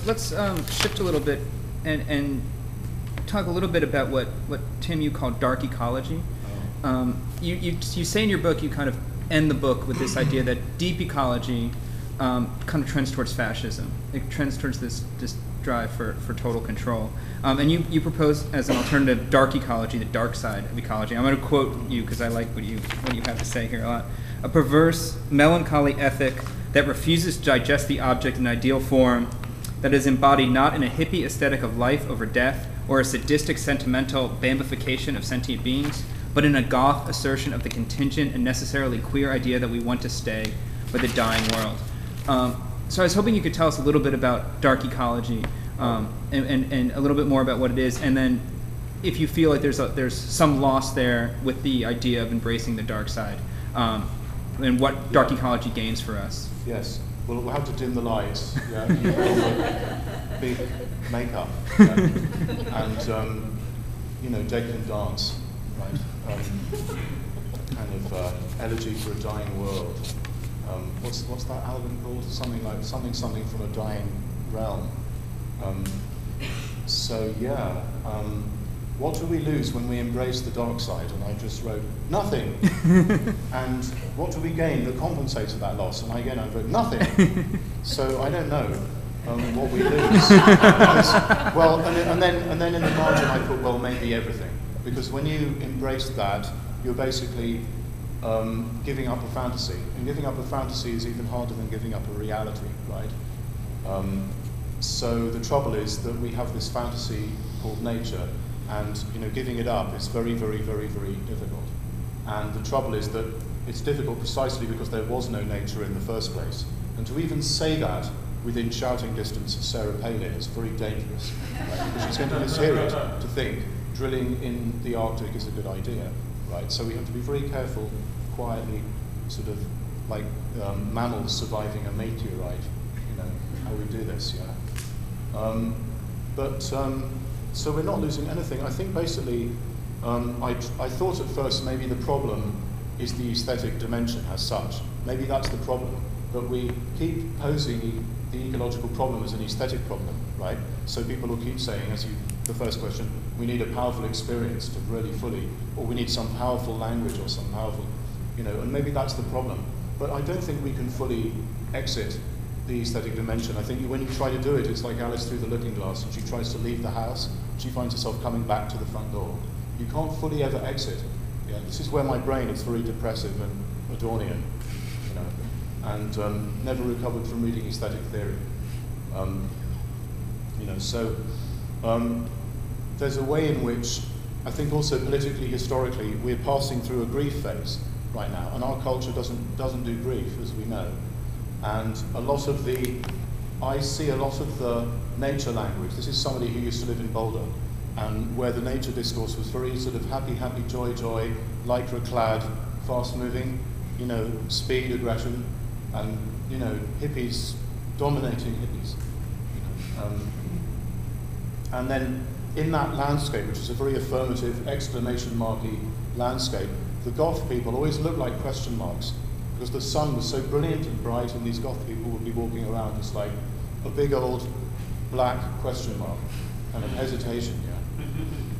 let's shift a little bit and talk a little bit about what Tim, you call dark ecology. You say in your book, you kind of end the book with this idea that deep ecology kind of trends towards fascism. It trends towards this drive for total control. And you propose as an alternative dark ecology, the dark side of ecology. I'm going to quote you because I like what you have to say here a lot. A perverse, melancholy ethic that refuses to digest the object in ideal form, that is embodied not in a hippie aesthetic of life over death or a sadistic sentimental bambification of sentient beings, but in a goth assertion of the contingent and necessarily queer idea that we want to stay with a dying world. So I was hoping you could tell us a little bit about dark ecology and a little bit more about what it is, and then if you feel like there's some loss there with the idea of embracing the dark side, and what dark ecology gains for us. Yes. Well, we'll have to dim the lights. Yeah. Big makeup and decadent dance, right? Kind of elegy for a dying world. What's that album called? Something like something from a dying realm. What do we lose when we embrace the dark side? And I just wrote nothing. And what do we gain that compensates for that loss? And I wrote nothing. So I don't know what we lose. And then in the margin I put, well, maybe everything, because when you embrace that, you're basically giving up a fantasy, and giving up a fantasy is even harder than giving up a reality, right? So the trouble is that we have this fantasy called nature, and giving it up is very, very, very, very difficult. And the trouble is that it's difficult precisely because there was no nature in the first place. And to even say that within shouting distance of Sarah Palin is very dangerous, right? Because she's going to mishear it to think drilling in the Arctic is a good idea, right? So we have to be very careful, quietly, sort of like mammals surviving a meteorite, how we do this, yeah. So we're not losing anything. I think basically, I thought at first maybe the problem is the aesthetic dimension as such. Maybe that's the problem. But we keep posing the ecological problem as an aesthetic problem, right? So people will keep saying, the first question, we need a powerful experience to really fully, or we need some powerful language or some powerful, and maybe that's the problem. But I don't think we can fully exit the aesthetic dimension. I think when you try to do it, it's like Alice through the looking glass, and she tries to leave the house, she finds herself coming back to the front door. You can't fully ever exit. Yeah, this is where my brain is very depressive and Adornian, and never recovered from reading aesthetic theory. There's a way in which I think also politically, historically, we're passing through a grief phase right now, and our culture doesn't do grief, as we know. And I see a lot of the nature language. This is somebody who used to live in Boulder, and where the nature discourse was very sort of happy, happy, joy, joy, lycra clad, fast moving, speed, aggression, and hippies dominating hippies. And then in that landscape, which is a very affirmative, exclamation marky landscape, the goth people always look like question marks, because the sun was so brilliant and bright, and these goth people would be walking around just like a big old black question mark, kind of hesitation, yeah.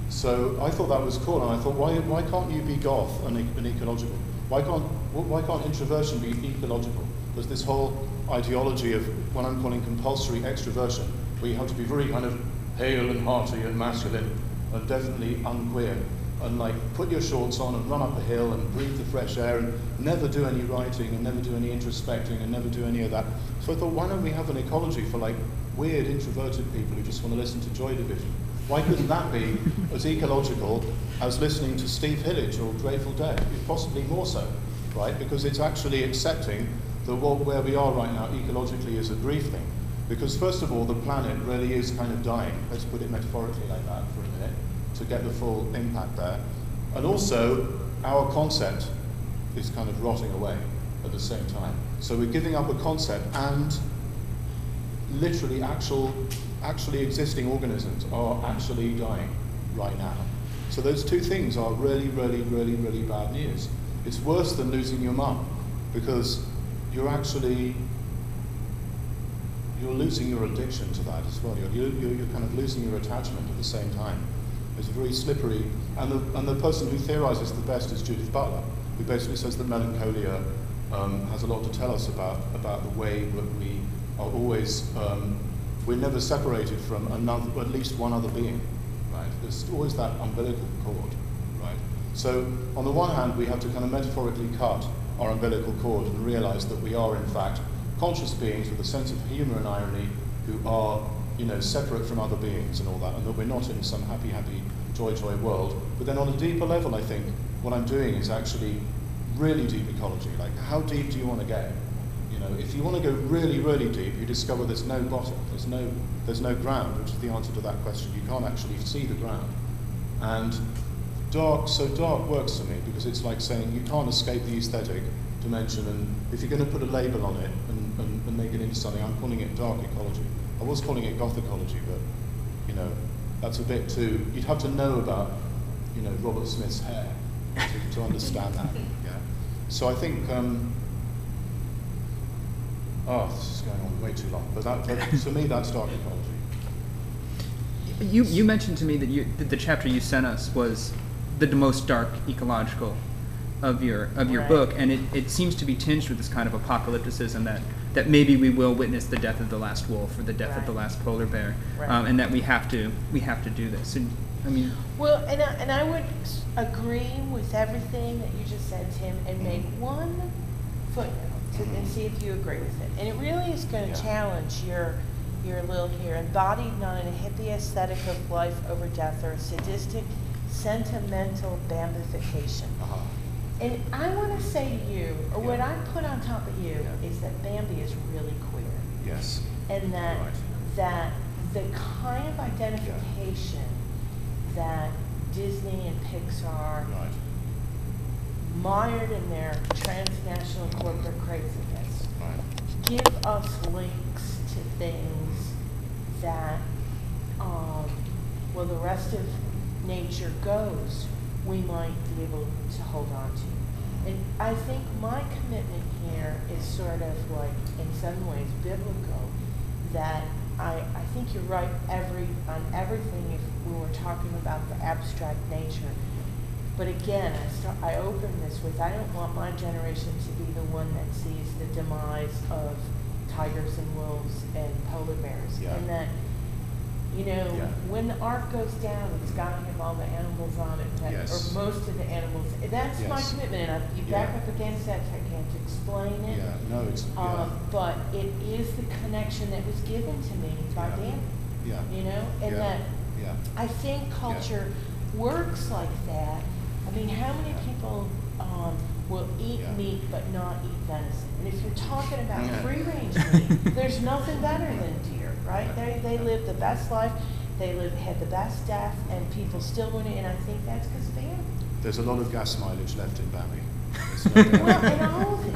So I thought that was cool, and I thought, why can't you be goth and ecological? Why can't introversion be ecological? There's this whole ideology of what I'm calling compulsory extroversion, where you have to be very kind of hale and hearty and masculine, and definitely unqueer, and like put your shorts on and run up a hill and breathe the fresh air and never do any writing and never do any introspecting and never do any of that. So I thought, why don't we have an ecology for like weird introverted people who just want to listen to Joy Division? Why couldn't that be as ecological as listening to Steve Hillage or Grateful Dead? Possibly more so, right? Because it's actually accepting that where we are right now ecologically is a grief thing. Because first of all, the planet really is kind of dying. Let's put it metaphorically like that for a minute, to get the full impact there. And also, our concept is kind of rotting away at the same time. So we're giving up a concept, and literally actually existing organisms are actually dying right now. So those two things are really, really, really, really bad news. It's worse than losing your mum, because you're actually you're losing your addiction to that as well. You're kind of losing your attachment at the same time. It's very slippery. And the person who theorizes the best is Judith Butler, who basically says that melancholia has a lot to tell us about the way that we are always, we're never separated from another, at least one other being, right? There's always that umbilical cord, right? So on the one hand, we have to kind of metaphorically cut our umbilical cord and realize that we are in fact conscious beings with a sense of humor and irony who are, you know, separate from other beings and all that, and that we're not in some happy, joy world. But then on a deeper level, I think what I'm doing is actually really deep ecology. Like, how deep do you want to go? You know, if you want to go really, really deep, you discover there's no bottom, there's no ground, which is the answer to that question. You can't actually see the ground. And dark works for me because it's like saying you can't escape the aesthetic dimension, and if you're going to put a label on it and make it into something, I'm calling it dark ecology. I was calling it goth ecology, but, you know, that's a bit too, you'd have to know about, you know, Robert Smith's hair to understand that. Yeah. So I think, this is going on way too long, but to me that's dark ecology. You mentioned to me that the chapter you sent us was the most dark ecological of your Right. book, and it seems to be tinged with this kind of apocalypticism that maybe we will witness the death of the last wolf or the death of the last polar bear, Right. And that we have to do this. And, I mean, Well, and I would agree with everything that you just said, Tim, and make one footnote and see if you agree with it. And it really is going to challenge your little here, embodied not in a hippie aesthetic of life over death or a sadistic, sentimental bambification. And I want to say to you, or what I put on top of you, is that Bambi is really queer. Yes. And that that the kind of identification that Disney and Pixar, mired in their transnational corporate craziness, give us links to things that, the rest of nature goes, we might be able to hold on to. And I think my commitment here is sort of like, in some ways, biblical, that I think you're right on everything if we were talking about the abstract nature. But again, I open this with, I don't want my generation to be the one that sees the demise of tigers and wolves and polar bears. And that, when the ark goes down, it's got to have all the animals on it, or most of the animals. That's my commitment, and you back up against that. I can't explain it. But it is the connection that was given to me by Dan. And that I think culture works like that. I mean, how many people will eat meat but not eat venison? And if you're talking about free-range meat, there's nothing better than deer, right? They live the best life, had the best death, and people still want it. And I think that's because of them. There's a lot of gas mileage left in Bambi. Well, and all of it.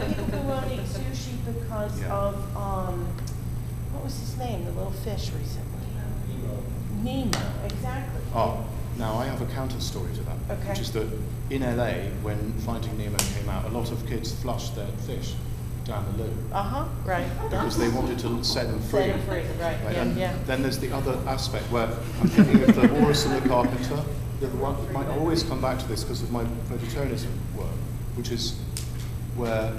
People who won't eat sushi because of what was his name? The little fish recently. Nemo. Exactly. Now, I have a counter story to that, which is that in LA, when Finding Nemo came out, a lot of kids flushed their fish down the loo. Right. Because they wanted to set them free. Set them free, right. And then there's the other aspect where I'm thinking of the Walrus and the Carpenter. I always come back to this because of my vegetarianism work, which is where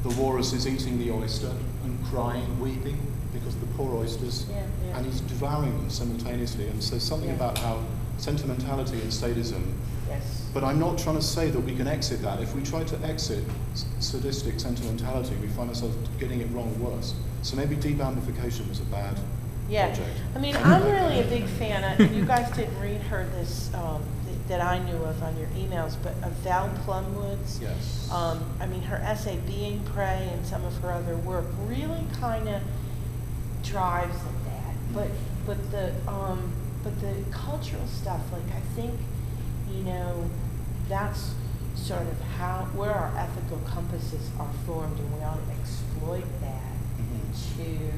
the walrus is eating the oyster and crying, weeping, because of the poor oysters, and he's devouring them simultaneously. And so something about how sentimentality and sadism, but I'm not trying to say that we can exit that. If we try to exit sadistic sentimentality, we find ourselves getting it wrong worse. So maybe debambification was a bad project. I mean, I'm really a big fan, and you guys didn't read her this, that I knew of on your emails, but of Val Plumwood's. I mean, her essay, Being Prey, and some of her other work really kind of drives at that. But the cultural stuff, like, I think, that's sort of where our ethical compasses are formed, and we ought to exploit that to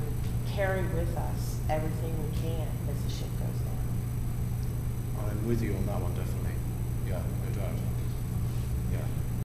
carry with us everything we can as the ship goes down. I'm with you on that one, definitely. Yeah, no doubt.